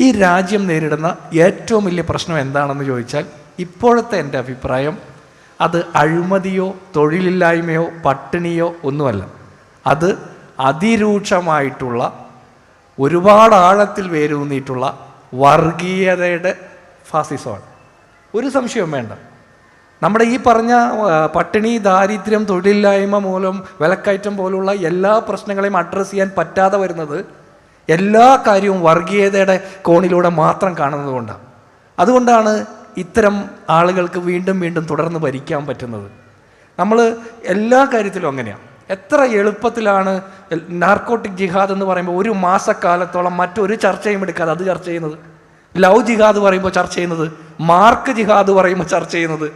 ഈ രാജ്യം നേരിടുന്ന ഏറ്റവും വലിയ പ്രശ്നം എന്താണെന്ന് ചോദിച്ചാൽ, ഇപ്പോഴത്തെ എൻ്റെ അഭിപ്രായം അത് അഴിമതിയോ തൊഴിലില്ലായ്മയോ പട്ടിണിയോ ഒന്നുമല്ല. അത് അതിരൂക്ഷമായിട്ടുള്ള, ഒരുപാട് ആഴത്തിൽ വേരൂന്നിയിട്ടുള്ള വർഗീയതയുടെ ഫാസിസമാണ്. ഒരു സംശയവും വേണ്ട. നമ്മുടെ ഈ പറഞ്ഞ പട്ടിണി, ദാരിദ്ര്യം, തൊഴിലില്ലായ്മ മൂലം വിലക്കയറ്റം പോലുള്ള എല്ലാ പ്രശ്നങ്ങളെയും അഡ്രസ്സ് ചെയ്യാൻ പറ്റാതെ വരുന്നത് എല്ലാ കാര്യവും വർഗീയതയുടെ കോണിലൂടെ മാത്രം കാണുന്നത് കൊണ്ടാണ്. അതുകൊണ്ടാണ് ഇത്തരം ആളുകൾക്ക് വീണ്ടും വീണ്ടും തുടർന്ന് ഭരിക്കാൻ പറ്റുന്നത്. നമ്മൾ എല്ലാ കാര്യത്തിലും അങ്ങനെയാണ്. എത്ര എളുപ്പത്തിലാണ് നാർക്കോട്ടിക് ജിഹാദ് എന്ന് പറയുമ്പോൾ ഒരു മാസക്കാലത്തോളം മറ്റൊരു ചർച്ചയും എടുക്കാതെ അത് ചർച്ച ചെയ്യുന്നത്. ലവ് ജിഹാദ് പറയുമ്പോൾ ചർച്ച ചെയ്യുന്നത്, മാർക്ക് ജിഹാദ് പറയുമ്പോൾ ചർച്ച ചെയ്യുന്നത്.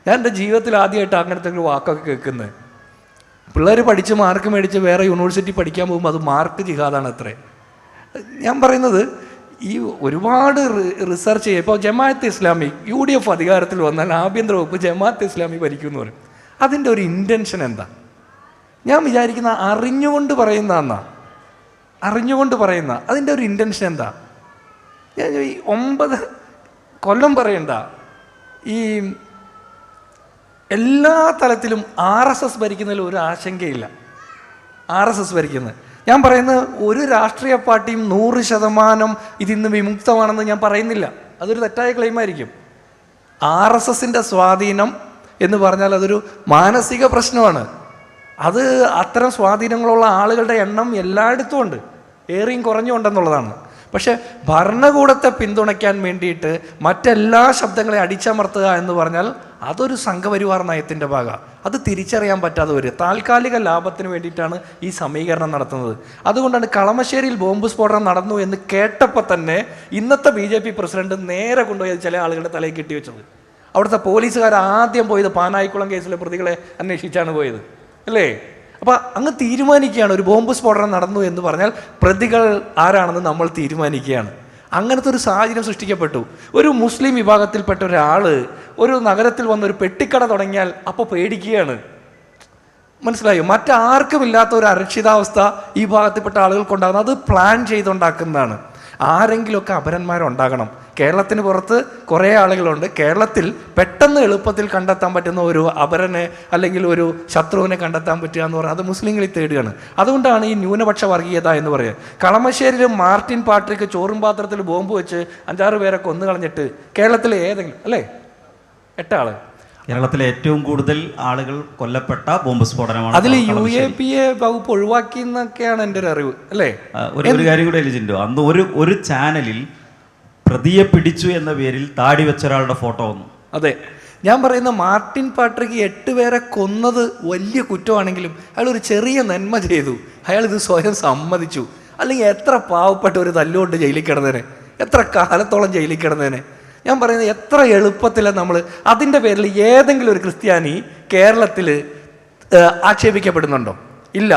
ഞാൻ എൻ്റെ ജീവിതത്തിൽ ആദ്യമായിട്ട് അങ്ങനത്തെ ഒരു വാക്കൊക്കെ കേൾക്കുന്നത്. പിള്ളേർ പഠിച്ച് മാർക്ക് മേടിച്ച് വേറെ യൂണിവേഴ്സിറ്റി പഠിക്കാൻ പോകുമ്പോൾ അത് മാർക്ക് ജിഹാദാണ് അത്രേ. ഞാൻ പറയുന്നത് ഈ ഒരുപാട് റിസർച്ച് ചെയ്യുക. ഇപ്പോൾ ജമാഅത്ത് ഇസ്ലാമി UDF അധികാരത്തിൽ വന്നാൽ ആഭ്യന്തര വകുപ്പ് ജമാഅത്ത് ഇസ്ലാമി ഭരിക്കുമെന്ന് പറയും. അതിൻ്റെ ഒരു ഇൻറ്റൻഷൻ എന്താ? ഞാൻ വിചാരിക്കുന്ന അറിഞ്ഞുകൊണ്ട് പറയുന്ന അതിൻ്റെ ഒരു ഇൻറ്റൻഷൻ എന്താ? ഞാൻ ഈ 9 കൊല്ലം പറയണ്ട, ഈ എല്ലാ തലത്തിലും RSS ഭരിക്കുന്നതിൽ ഒരു ആശങ്കയില്ല. RSS ഭരിക്കുന്നത്, ഞാൻ പറയുന്നത് ഒരു രാഷ്ട്രീയ പാർട്ടിയും 100% ഇതിന്ന് വിമുക്തമാണെന്ന് ഞാൻ പറയുന്നില്ല. അതൊരു തെറ്റായ ക്ലെയിമായിരിക്കും. RSSൻ്റെ സ്വാധീനം എന്ന് പറഞ്ഞാൽ അതൊരു മാനസിക പ്രശ്നമാണ്. അത് അത്തരം സ്വാധീനങ്ങളുള്ള ആളുകളുടെ എണ്ണം എല്ലായിടത്തും ഉണ്ട്, ഏറിയും കുറഞ്ഞുണ്ടെന്നുള്ളതാണ്. പക്ഷെ ഭരണകൂടത്തെ പിന്തുണയ്ക്കാൻ വേണ്ടിയിട്ട് മറ്റെല്ലാ ശബ്ദങ്ങളെ അടിച്ചമർത്തുക എന്ന് പറഞ്ഞാൽ അതൊരു സംഘപരിവാർ നയത്തിൻ്റെ ഭാഗമാണ്. അത് തിരിച്ചറിയാൻ പറ്റാതെ വരിക. താൽക്കാലിക ലാഭത്തിന് വേണ്ടിയിട്ടാണ് ഈ സമീകരണം നടത്തുന്നത്. അതുകൊണ്ടാണ് കളമശ്ശേരിയിൽ ബോംബ് സ്ഫോടനം നടന്നു എന്ന് കേട്ടപ്പോൾ തന്നെ ഇന്നത്തെ BJP പ്രസിഡന്റ് നേരെ കൊണ്ടുപോയി ചില ആളുകളുടെ തലയിൽ കെട്ടിവെച്ചത്. അവിടുത്തെ പോലീസുകാർ ആദ്യം പോയത് പാനായിക്കുളം കേസിലെ പ്രതികളെ അന്വേഷിച്ചാണ് പോയത്, അല്ലേ? അപ്പോൾ അങ്ങ് തീരുമാനിക്കുകയാണ്, ഒരു ബോംബ് സ്ഫോടനം നടന്നു എന്ന് പറഞ്ഞാൽ പ്രതികൾ ആരാണെന്ന് നമ്മൾ തീരുമാനിക്കുകയാണ്. അങ്ങനത്തെ ഒരു സാഹചര്യം സൃഷ്ടിക്കപ്പെട്ടു. ഒരു മുസ്ലിം വിഭാഗത്തിൽപ്പെട്ട ഒരാൾ ഒരു നഗരത്തിൽ വന്നൊരു പെട്ടിക്കട തുടങ്ങിയാൽ അപ്പോൾ പേടിക്കുകയാണ്. മനസ്സിലായോ? മറ്റാർക്കും ഇല്ലാത്ത ഒരു അരക്ഷിതാവസ്ഥ ഈ ഭാഗത്തിൽപ്പെട്ട ആളുകൾക്കുണ്ടാകുന്നത് അത് പ്ലാൻ ചെയ്തുണ്ടാക്കുന്നതാണ്. ആരെങ്കിലുമൊക്കെ അപരന്മാരുണ്ടാകണം. കേരളത്തിന് പുറത്ത് കുറേ ആളുകളുണ്ട്. കേരളത്തിൽ പെട്ടെന്ന് എളുപ്പത്തിൽ കണ്ടെത്താൻ പറ്റുന്ന ഒരു അപരനെ അല്ലെങ്കിൽ ഒരു ശത്രുവിനെ കണ്ടെത്താൻ പറ്റുക എന്ന് പറഞ്ഞാൽ അത് മുസ്ലിങ്ങളിൽ തേടുകയാണ്. അതുകൊണ്ടാണ് ഈ ന്യൂനപക്ഷ വർഗീയത എന്ന് പറയുക. കളമശ്ശേരിയിൽ മാർട്ടിൻ പാട്രിക്ക് ചോറും പാത്രത്തിൽ ബോംബ് വെച്ച് 5-6 പേരെ കൊന്നു കളഞ്ഞിട്ട് കേരളത്തിലെ ഏതെങ്കിലും, അല്ലേ, 8 ആള്, കേരളത്തിലെ ഏറ്റവും കൂടുതൽ ആളുകൾ കൊല്ലപ്പെട്ട ബോംബ് സ്ഫോടനമാണ്. അതിൽ UAPA വകുപ്പ് ഒഴിവാക്കി എന്നൊക്കെയാണ് എൻ്റെ ഒരു അറിവ്, അല്ലേ? ഒരു കാര്യം കൂടെ ജിൻഡോ, അന്ന് ഒരു ചാനലിൽ പ്രതിയെ പിടിച്ചു എന്ന പേരിൽ താടി വെച്ച ഒരാളുടെ ഫോട്ടോ വന്നു. അതെ, ഞാൻ പറയുന്ന മാർട്ടിൻ പാട്രിക്ക് 8 പേരെ കൊന്നത് വലിയ കുറ്റമാണെങ്കിലും അയാൾ ഒരു ചെറിയ നന്മ ചെയ്തു. അയാൾ ഇത് സ്വയം സമ്മതിച്ചു. അല്ലെങ്കിൽ എത്ര പാവപ്പെട്ട ഒരു തല്ലുകൊണ്ട് ജയിലിൽ കിടന്നേനെ, എത്ര കാലത്തോളം ജയിലിൽ കിടന്നേനെ. ഞാൻ പറയുന്നത് എത്ര എളുപ്പത്തിലാണ് നമ്മൾ അതിൻ്റെ പേരിൽ ഏതെങ്കിലും ഒരു ക്രിസ്ത്യാനി കേരളത്തിൽ ആക്ഷേപിക്കപ്പെടുന്നുണ്ടോ? ഇല്ല.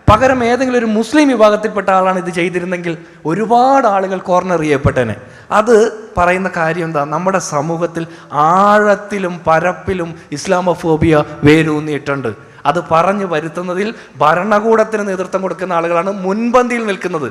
പകരം ഏതെങ്കിലും ഒരു മുസ്ലിം വിഭാഗത്തിൽപ്പെട്ട ആളാണ് ഇത് ചെയ്തിരുന്നെങ്കിൽ ഒരുപാട് ആളുകൾ കോർണർ ചെയ്യപ്പെട്ടേനെ. അത് പറയുന്ന കാര്യം എന്താ? നമ്മുടെ സമൂഹത്തിൽ ആഴത്തിലും പരപ്പിലും ഇസ്ലാമോഫോബിയ വേരൂന്നിയിട്ടുണ്ട്. അത് പറഞ്ഞു വരുത്തുന്നതിൽ ഭരണകൂടത്തിന് നേതൃത്വം കൊടുക്കുന്ന ആളുകളാണ് മുൻപന്തിയിൽ നിൽക്കുന്നത്.